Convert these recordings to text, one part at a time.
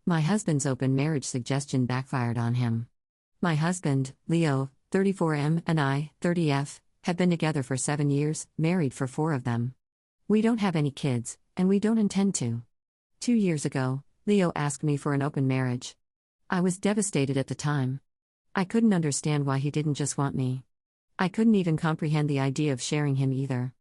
My husband's open marriage suggestion backfired on him. My husband, Leo, 34M, and I, 30F, have been together for 7 years, married for 4 of them. We don't have any kids, and we don't intend to. 2 years ago, Leo asked me for an open marriage. I was devastated at the time. I couldn't understand why he didn't just want me. I couldn't even comprehend the idea of sharing him either.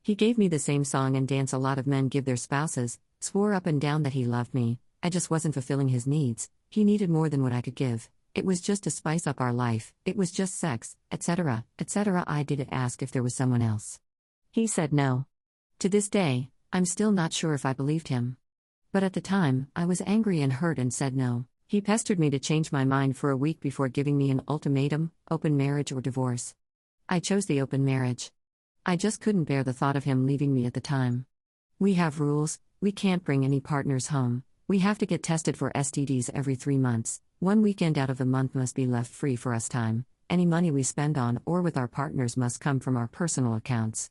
He gave me the same song and dance a lot of men give their spouses, swore up and down that he loved me. I just wasn't fulfilling his needs. He needed more than what I could give. It was just to spice up our life, it was just sex, etc., etc. I did ask if there was someone else. He said no. To this day, I'm still not sure if I believed him. But at the time, I was angry and hurt and said no. He pestered me to change my mind for a week before giving me an ultimatum: open marriage or divorce. I chose the open marriage. I just couldn't bear the thought of him leaving me at the time. We have rules: we can't bring any partners home. We have to get tested for STDs every 3 months. 1 weekend out of the month must be left free for us time. Any money we spend on or with our partners must come from our personal accounts.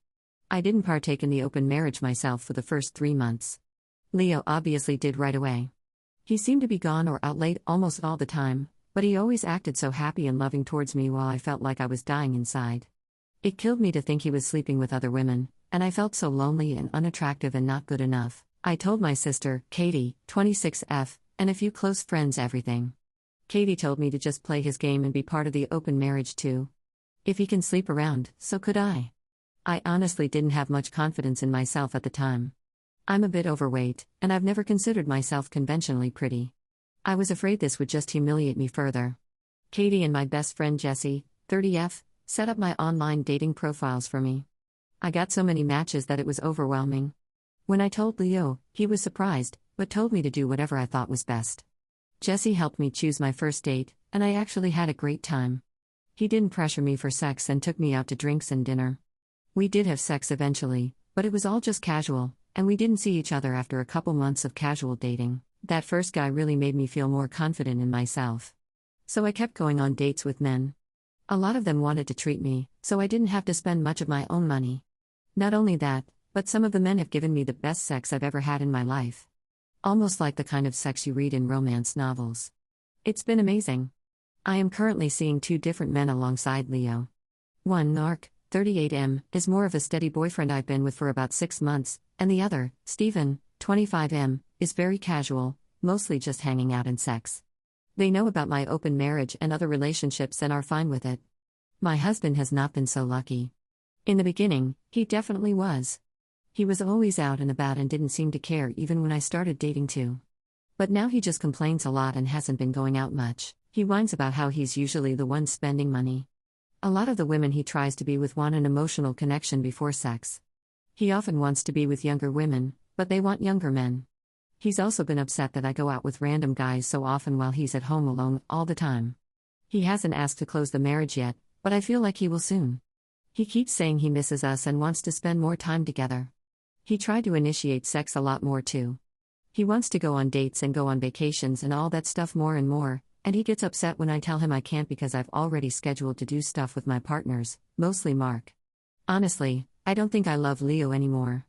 I didn't partake in the open marriage myself for the first 3 months. Leo obviously did right away. He seemed to be gone or out late almost all the time, but he always acted so happy and loving towards me while I felt like I was dying inside. It killed me to think he was sleeping with other women, and I felt so lonely and unattractive and not good enough. I told my sister, Katie, 26F, and a few close friends everything. Katie told me to just play his game and be part of the open marriage too. If he can sleep around, so could I. I honestly didn't have much confidence in myself at the time. I'm a bit overweight, and I've never considered myself conventionally pretty. I was afraid this would just humiliate me further. Katie and my best friend Jessie, 30F, set up my online dating profiles for me. I got so many matches that it was overwhelming. When I told Leo, he was surprised, but told me to do whatever I thought was best. Jessie helped me choose my first date, and I actually had a great time. He didn't pressure me for sex and took me out to drinks and dinner. We did have sex eventually, but it was all just casual, and we didn't see each other after a couple months of casual dating. That first guy really made me feel more confident in myself. So I kept going on dates with men. A lot of them wanted to treat me, so I didn't have to spend much of my own money. Not only that, but some of the men have given me the best sex I've ever had in my life. Almost like the kind of sex you read in romance novels. It's been amazing. I am currently seeing 2 different men alongside Leo. One, Narc, 38M, is more of a steady boyfriend I've been with for about 6 months, and the other, Steven, 25M, is very casual, mostly just hanging out and sex. They know about my open marriage and other relationships and are fine with it. My husband has not been so lucky. In the beginning, he definitely was. He was always out and about and didn't seem to care even when I started dating too. But now he just complains a lot and hasn't been going out much. He whines about how he's usually the one spending money. A lot of the women he tries to be with want an emotional connection before sex. He often wants to be with younger women, but they want younger men. He's also been upset that I go out with random guys so often while he's at home alone all the time. He hasn't asked to close the marriage yet, but I feel like he will soon. He keeps saying he misses us and wants to spend more time together. He tried to initiate sex a lot more too. He wants to go on dates and go on vacations and all that stuff more and more, and he gets upset when I tell him I can't because I've already scheduled to do stuff with my partners, mostly Mark. Honestly, I don't think I love Leo anymore.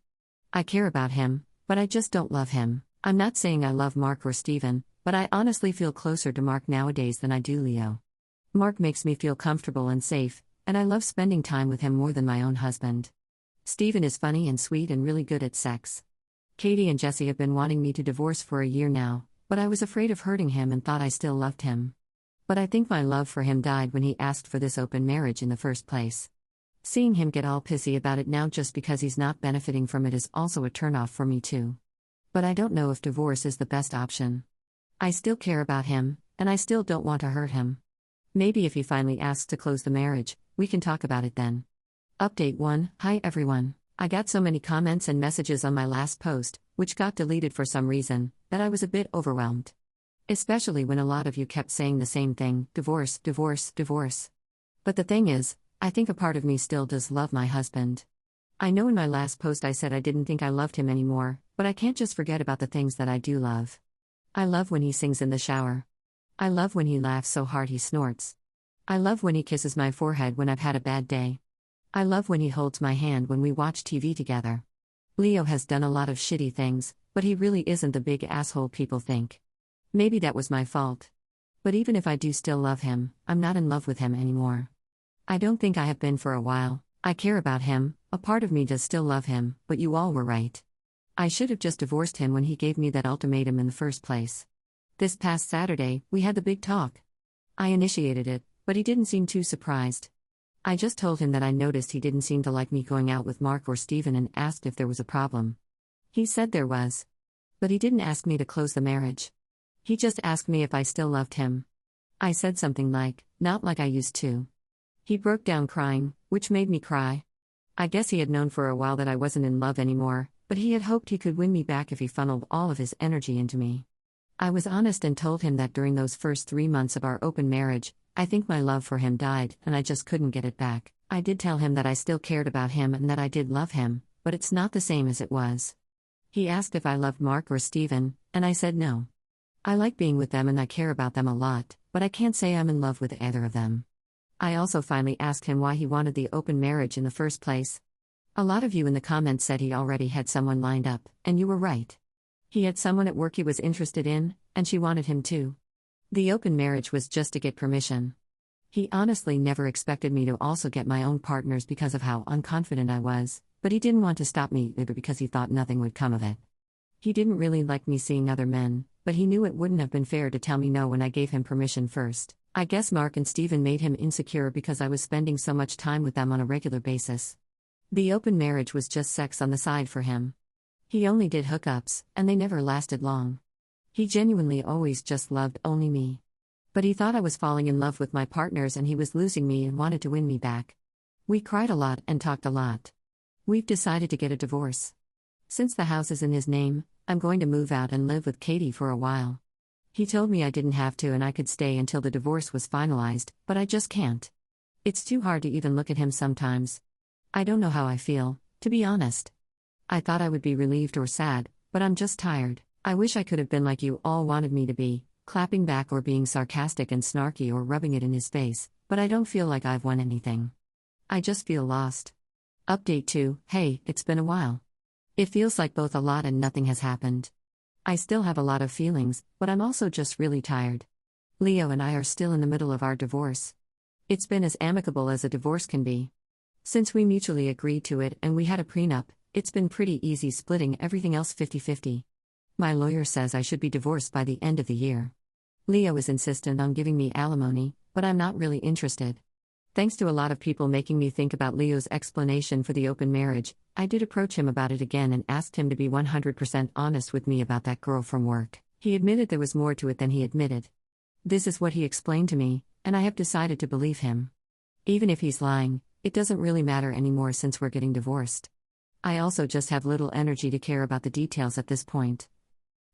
I care about him, but I just don't love him. I'm not saying I love Mark or Steven, but I honestly feel closer to Mark nowadays than I do Leo. Mark makes me feel comfortable and safe, and I love spending time with him more than my own husband. Steven is funny and sweet and really good at sex. Katie and Jessie have been wanting me to divorce for a year now, but I was afraid of hurting him and thought I still loved him. But I think my love for him died when he asked for this open marriage in the first place. Seeing him get all pissy about it now just because he's not benefiting from it is also a turnoff for me too. But I don't know if divorce is the best option. I still care about him, and I still don't want to hurt him. Maybe if he finally asks to close the marriage, we can talk about it then. Update 1. Hi everyone. I got so many comments and messages on my last post, which got deleted for some reason, that I was a bit overwhelmed. Especially when a lot of you kept saying the same thing: divorce, divorce, divorce. But the thing is, I think a part of me still does love my husband. I know in my last post I said I didn't think I loved him anymore, but I can't just forget about the things that I do love. I love when he sings in the shower. I love when he laughs so hard he snorts. I love when he kisses my forehead when I've had a bad day. I love when he holds my hand when we watch TV together. Leo has done a lot of shitty things, but he really isn't the big asshole people think. Maybe that was my fault. But even if I do still love him, I'm not in love with him anymore. I don't think I have been for a while. I care about him, a part of me does still love him, but you all were right. I should have just divorced him when he gave me that ultimatum in the first place. This past Saturday, we had the big talk. I initiated it, but he didn't seem too surprised. I just told him that I noticed he didn't seem to like me going out with Mark or Steven and asked if there was a problem. He said there was. But he didn't ask me to close the marriage. He just asked me if I still loved him. I said something like, not like I used to. He broke down crying, which made me cry. I guess he had known for a while that I wasn't in love anymore, but he had hoped he could win me back if he funneled all of his energy into me. I was honest and told him that during those first 3 months of our open marriage, I think my love for him died and I just couldn't get it back. I did tell him that I still cared about him and that I did love him, but it's not the same as it was. He asked if I loved Mark or Steven, and I said no. I like being with them and I care about them a lot, but I can't say I'm in love with either of them. I also finally asked him why he wanted the open marriage in the first place. A lot of you in the comments said he already had someone lined up, and you were right. He had someone at work he was interested in, and she wanted him too. The open marriage was just to get permission. He honestly never expected me to also get my own partners because of how unconfident I was, but he didn't want to stop me either because he thought nothing would come of it. He didn't really like me seeing other men, but he knew it wouldn't have been fair to tell me no when I gave him permission first. I guess Mark and Steven made him insecure because I was spending so much time with them on a regular basis. The open marriage was just sex on the side for him. He only did hookups, and they never lasted long. He genuinely always just loved only me. But he thought I was falling in love with my partners and he was losing me and wanted to win me back. We cried a lot and talked a lot. We've decided to get a divorce. Since the house is in his name, I'm going to move out and live with Katie for a while. He told me I didn't have to and I could stay until the divorce was finalized, but I just can't. It's too hard to even look at him sometimes. I don't know how I feel, to be honest. I thought I would be relieved or sad, but I'm just tired. I wish I could have been like you all wanted me to be, clapping back or being sarcastic and snarky or rubbing it in his face, but I don't feel like I've won anything. I just feel lost. Update 2, hey, it's been a while. It feels like both a lot and nothing has happened. I still have a lot of feelings, but I'm also just really tired. Leo and I are still in the middle of our divorce. It's been as amicable as a divorce can be. Since we mutually agreed to it and we had a prenup, it's been pretty easy splitting everything else 50-50. My lawyer says I should be divorced by the end of the year. Leo is insistent on giving me alimony, but I'm not really interested. Thanks to a lot of people making me think about Leo's explanation for the open marriage, I did approach him about it again and asked him to be 100% honest with me about that girl from work. He admitted there was more to it than he admitted. This is what he explained to me, and I have decided to believe him. Even if he's lying, it doesn't really matter anymore since we're getting divorced. I also just have little energy to care about the details at this point.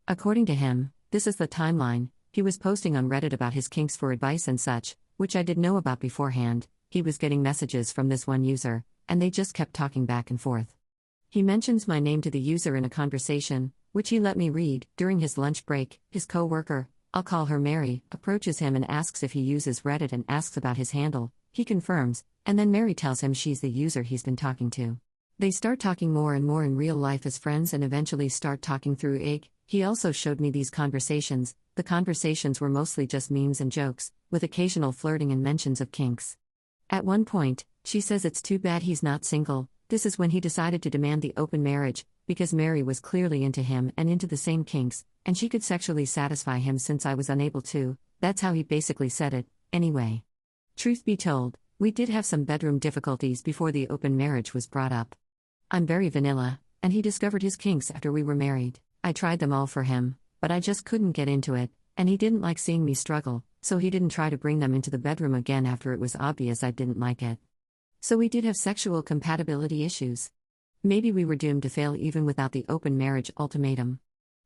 According to him, this is the timeline. He was posting on Reddit about his kinks for advice and such, which I didn't know about beforehand. He was getting messages from this one user, and they just kept talking back and forth. He mentions my name to the user in a conversation, which he let me read, during his lunch break. His co-worker, I'll call her Mary, approaches him and asks if he uses Reddit and asks about his handle. He confirms, and then Mary tells him she's the user he's been talking to. They start talking more and more in real life as friends and eventually start talking through IG. He also showed me these conversations. The conversations were mostly just memes and jokes, with occasional flirting and mentions of kinks. At one point, she says it's too bad he's not single. This is when he decided to demand the open marriage, because Mary was clearly into him and into the same kinks, and she could sexually satisfy him since I was unable to. That's how he basically said it, anyway. Truth be told, we did have some bedroom difficulties before the open marriage was brought up. I'm very vanilla, and he discovered his kinks after we were married. I tried them all for him, but I just couldn't get into it, and he didn't like seeing me struggle, so he didn't try to bring them into the bedroom again after it was obvious I didn't like it. So we did have sexual compatibility issues. Maybe we were doomed to fail even without the open marriage ultimatum.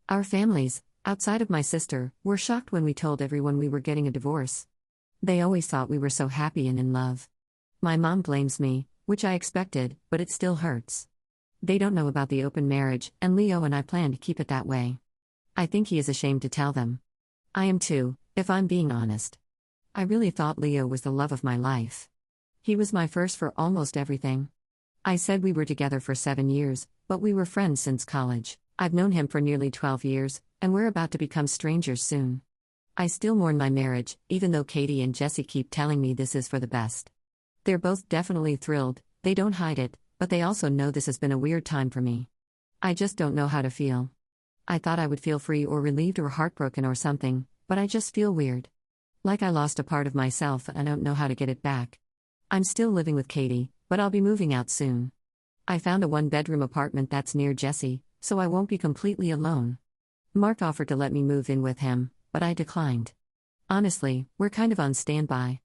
Our families, outside of my sister, were shocked when we told everyone we were getting a divorce. They always thought we were so happy and in love. My mom blames me, which I expected, but it still hurts. They don't know about the open marriage, and Leo and I plan to keep it that way. I think he is ashamed to tell them. I am too, if I'm being honest. I really thought Leo was the love of my life. He was my first for almost everything. I said we were together for 7 years, but we were friends since college. I've known him for nearly 12 years, and we're about to become strangers soon. I still mourn my marriage, even though Katie and Jesse keep telling me this is for the best. They're both definitely thrilled, they don't hide it, but they also know this has been a weird time for me. I just don't know how to feel. I thought I would feel free or relieved or heartbroken or something, but I just feel weird. Like I lost a part of myself and I don't know how to get it back. I'm still living with Katie, but I'll be moving out soon. I found a one-bedroom apartment that's near Jesse, so I won't be completely alone. Mark offered to let me move in with him, but I declined. Honestly, we're kind of on standby.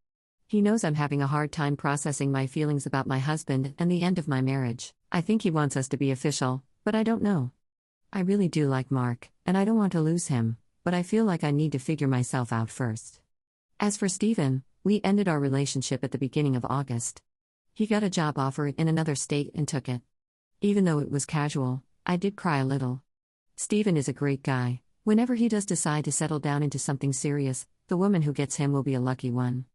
He knows I'm having a hard time processing my feelings about my husband and the end of my marriage. I think he wants us to be official, but I don't know. I really do like Mark, and I don't want to lose him, but I feel like I need to figure myself out first. As for Steven, we ended our relationship at the beginning of August. He got a job offer in another state and took it. Even though it was casual, I did cry a little. Steven is a great guy. Whenever he does decide to settle down into something serious, the woman who gets him will be a lucky one.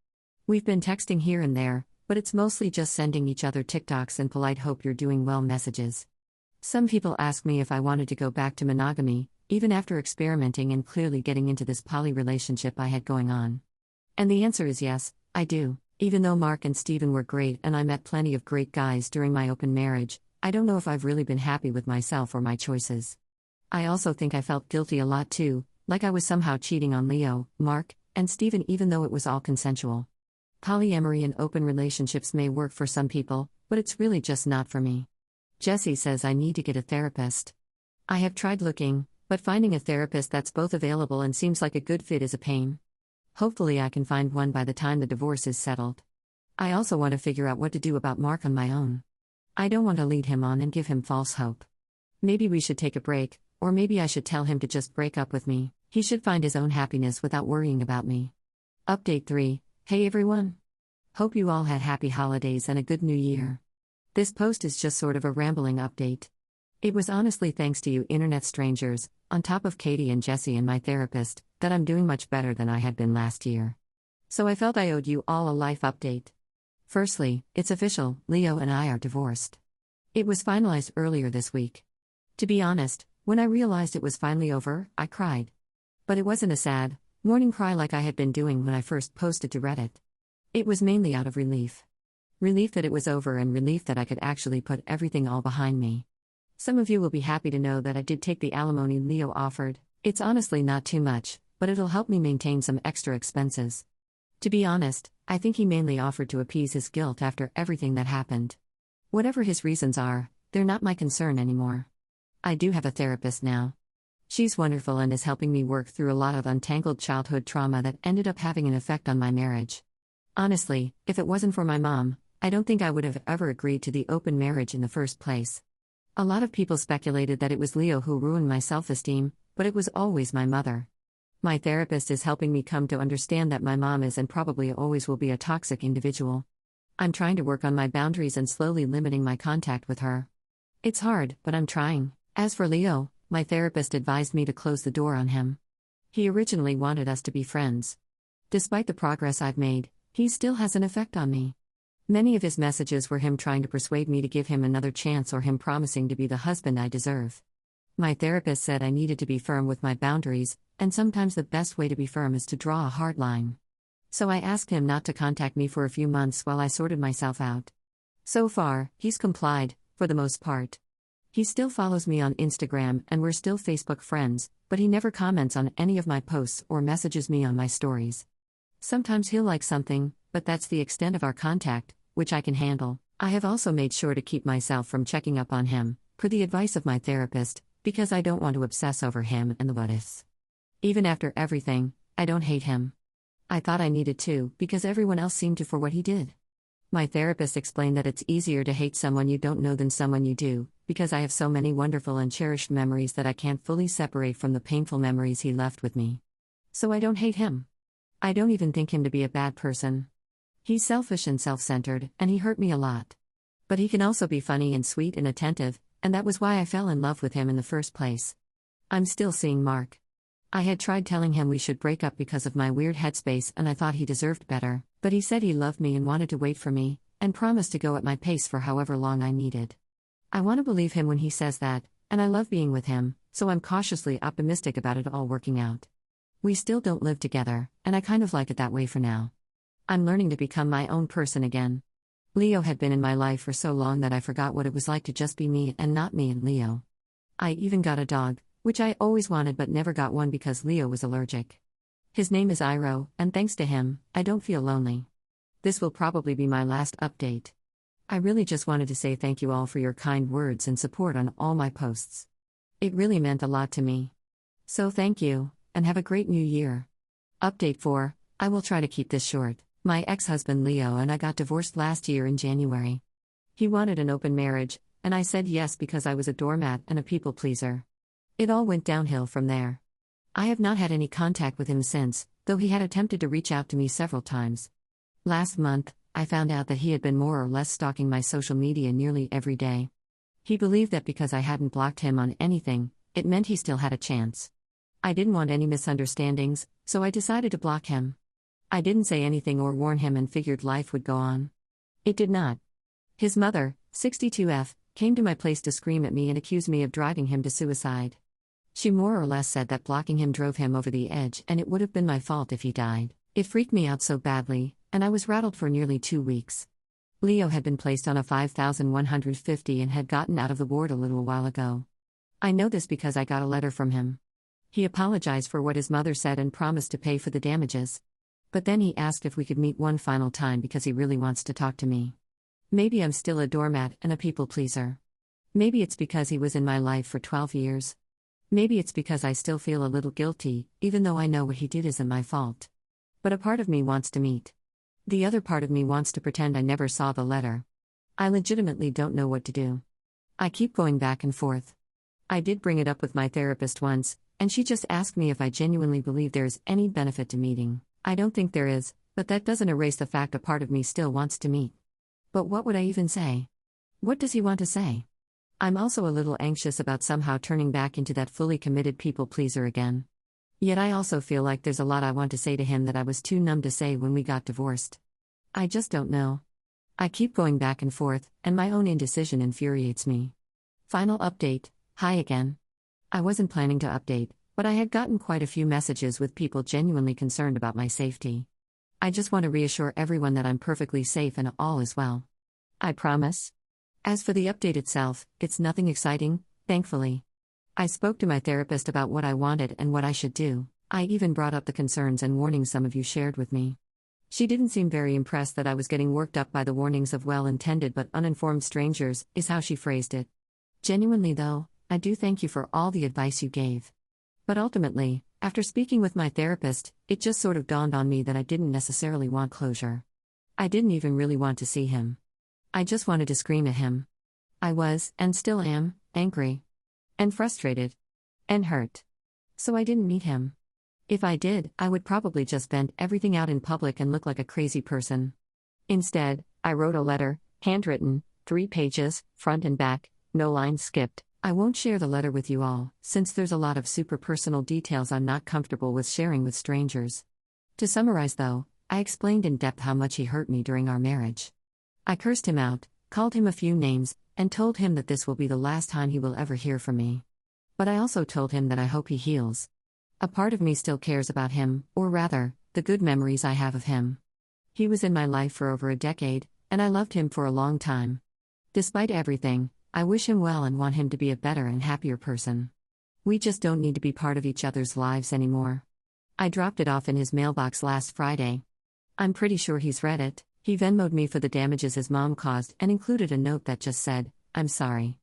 We've been texting here and there, but it's mostly just sending each other TikToks and polite hope you're doing well messages. Some people ask me if I wanted to go back to monogamy, even after experimenting and clearly getting into this poly relationship I had going on. And the answer is yes, I do. Even though Mark and Steven were great and I met plenty of great guys during my open marriage, I don't know if I've really been happy with myself or my choices. I also think I felt guilty a lot too, like I was somehow cheating on Leo, Mark, and Steven even though it was all consensual. Polyamory and open relationships may work for some people, but it's really just not for me. Jesse says I need to get a therapist. I have tried looking, but finding a therapist that's both available and seems like a good fit is a pain. Hopefully I can find one by the time the divorce is settled. I also want to figure out what to do about Mark on my own. I don't want to lead him on and give him false hope. Maybe we should take a break, or maybe I should tell him to just break up with me. He should find his own happiness without worrying about me. Update 3. Hey everyone. Hope you all had happy holidays and a good new year. This post is just sort of a rambling update. It was honestly thanks to you internet strangers, on top of Katie and Jesse and my therapist, that I'm doing much better than I had been last year. So I felt I owed you all a life update. Firstly, it's official, Leo and I are divorced. It was finalized earlier this week. To be honest, when I realized it was finally over, I cried. But it wasn't a sad, morning cry like I had been doing when I first posted to Reddit. It was mainly out of relief. Relief that it was over and relief that I could actually put everything all behind me. Some of you will be happy to know that I did take the alimony Leo offered. It's honestly not too much, but it'll help me maintain some extra expenses. To be honest, I think he mainly offered to appease his guilt after everything that happened. Whatever his reasons are, they're not my concern anymore. I do have a therapist now. She's wonderful and is helping me work through a lot of untangled childhood trauma that ended up having an effect on my marriage. Honestly, if it wasn't for my mom, I don't think I would have ever agreed to the open marriage in the first place. A lot of people speculated that it was Leo who ruined my self-esteem, but it was always my mother. My therapist is helping me come to understand that my mom is and probably always will be a toxic individual. I'm trying to work on my boundaries and slowly limiting my contact with her. It's hard, but I'm trying. As for Leo, my therapist advised me to close the door on him. He originally wanted us to be friends. Despite the progress I've made, he still has an effect on me. Many of his messages were him trying to persuade me to give him another chance or him promising to be the husband I deserve. My therapist said I needed to be firm with my boundaries, and sometimes the best way to be firm is to draw a hard line. So I asked him not to contact me for a few months while I sorted myself out. So far, he's complied, for the most part. He still follows me on Instagram and we're still Facebook friends, but he never comments on any of my posts or messages me on my stories. Sometimes he'll like something, but that's the extent of our contact, which I can handle. I have also made sure to keep myself from checking up on him, per the advice of my therapist, because I don't want to obsess over him and the what-ifs. Even after everything, I don't hate him. I thought I needed to, because everyone else seemed to for what he did. My therapist explained that it's easier to hate someone you don't know than someone you do, because I have so many wonderful and cherished memories that I can't fully separate from the painful memories he left with me. So I don't hate him. I don't even think him to be a bad person. He's selfish and self-centered, and he hurt me a lot. But he can also be funny and sweet and attentive, and that was why I fell in love with him in the first place. I'm still seeing Mark. I had tried telling him we should break up because of my weird headspace and I thought he deserved better, but he said he loved me and wanted to wait for me, and promised to go at my pace for however long I needed. I want to believe him when he says that, and I love being with him, so I'm cautiously optimistic about it all working out. We still don't live together, and I kind of like it that way for now. I'm learning to become my own person again. Leo had been in my life for so long that I forgot what it was like to just be me and not me and Leo. I even got a dog, which I always wanted but never got one because Leo was allergic. His name is Iro, and thanks to him, I don't feel lonely. This will probably be my last update. I really just wanted to say thank you all for your kind words and support on all my posts. It really meant a lot to me. So thank you, and have a great new year. Update 4, I will try to keep this short. My ex-husband Leo and I got divorced last year in January. He wanted an open marriage, and I said yes because I was a doormat and a people pleaser. It all went downhill from there. I have not had any contact with him since, though he had attempted to reach out to me several times. Last month, I found out that he had been more or less stalking my social media nearly every day. He believed that because I hadn't blocked him on anything, it meant he still had a chance. I didn't want any misunderstandings, so I decided to block him. I didn't say anything or warn him and figured life would go on. It did not. His mother, 62F, came to my place to scream at me and accuse me of driving him to suicide. She more or less said that blocking him drove him over the edge and it would have been my fault if he died. It freaked me out so badly, and I was rattled for nearly 2 weeks. Leo had been placed on a 5,150 and had gotten out of the ward a little while ago. I know this because I got a letter from him. He apologized for what his mother said and promised to pay for the damages. But then he asked if we could meet one final time because he really wants to talk to me. Maybe I'm still a doormat and a people pleaser. Maybe it's because he was in my life for 12 years. Maybe it's because I still feel a little guilty, even though I know what he did isn't my fault. But a part of me wants to meet. The other part of me wants to pretend I never saw the letter. I legitimately don't know what to do. I keep going back and forth. I did bring it up with my therapist once, and she just asked me if I genuinely believe there is any benefit to meeting. I don't think there is, but that doesn't erase the fact a part of me still wants to meet. But what would I even say? What does he want to say? I'm also a little anxious about somehow turning back into that fully committed people pleaser again. Yet I also feel like there's a lot I want to say to him that I was too numb to say when we got divorced. I just don't know. I keep going back and forth, and my own indecision infuriates me. Final update, hi again. I wasn't planning to update, but I had gotten quite a few messages with people genuinely concerned about my safety. I just want to reassure everyone that I'm perfectly safe and all is well. I promise. As for the update itself, it's nothing exciting, thankfully. I spoke to my therapist about what I wanted and what I should do. I even brought up the concerns and warnings some of you shared with me. She didn't seem very impressed that I was getting worked up by the warnings of well-intended but uninformed strangers, is how she phrased it. Genuinely though, I do thank you for all the advice you gave. But ultimately, after speaking with my therapist, it just sort of dawned on me that I didn't necessarily want closure. I didn't even really want to see him. I just wanted to scream at him. I was, and still am, angry. And frustrated. And hurt. So I didn't meet him. If I did, I would probably just vent everything out in public and look like a crazy person. Instead, I wrote a letter, handwritten, 3 pages, front and back, no lines skipped. I won't share the letter with you all, since there's a lot of super personal details I'm not comfortable with sharing with strangers. To summarize though, I explained in depth how much he hurt me during our marriage. I cursed him out, called him a few names, and told him that this will be the last time he will ever hear from me. But I also told him that I hope he heals. A part of me still cares about him, or rather, the good memories I have of him. He was in my life for over a decade, and I loved him for a long time. Despite everything, I wish him well and want him to be a better and happier person. We just don't need to be part of each other's lives anymore. I dropped it off in his mailbox last Friday. I'm pretty sure he's read it. He Venmo'd me for the damages his mom caused and included a note that just said, "I'm sorry."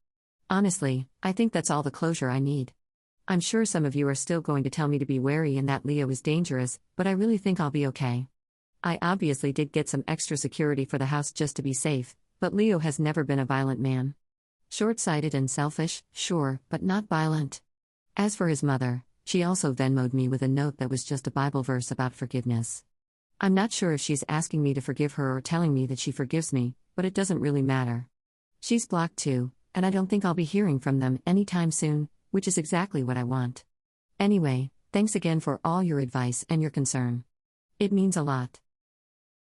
Honestly, I think that's all the closure I need. I'm sure some of you are still going to tell me to be wary and that Leo is dangerous, but I really think I'll be okay. I obviously did get some extra security for the house just to be safe, but Leo has never been a violent man. Short-sighted and selfish, sure, but not violent. As for his mother, she also Venmo'd me with a note that was just a Bible verse about forgiveness. I'm not sure if she's asking me to forgive her or telling me that she forgives me, but it doesn't really matter. She's blocked too, and I don't think I'll be hearing from them anytime soon, which is exactly what I want. Anyway, thanks again for all your advice and your concern. It means a lot.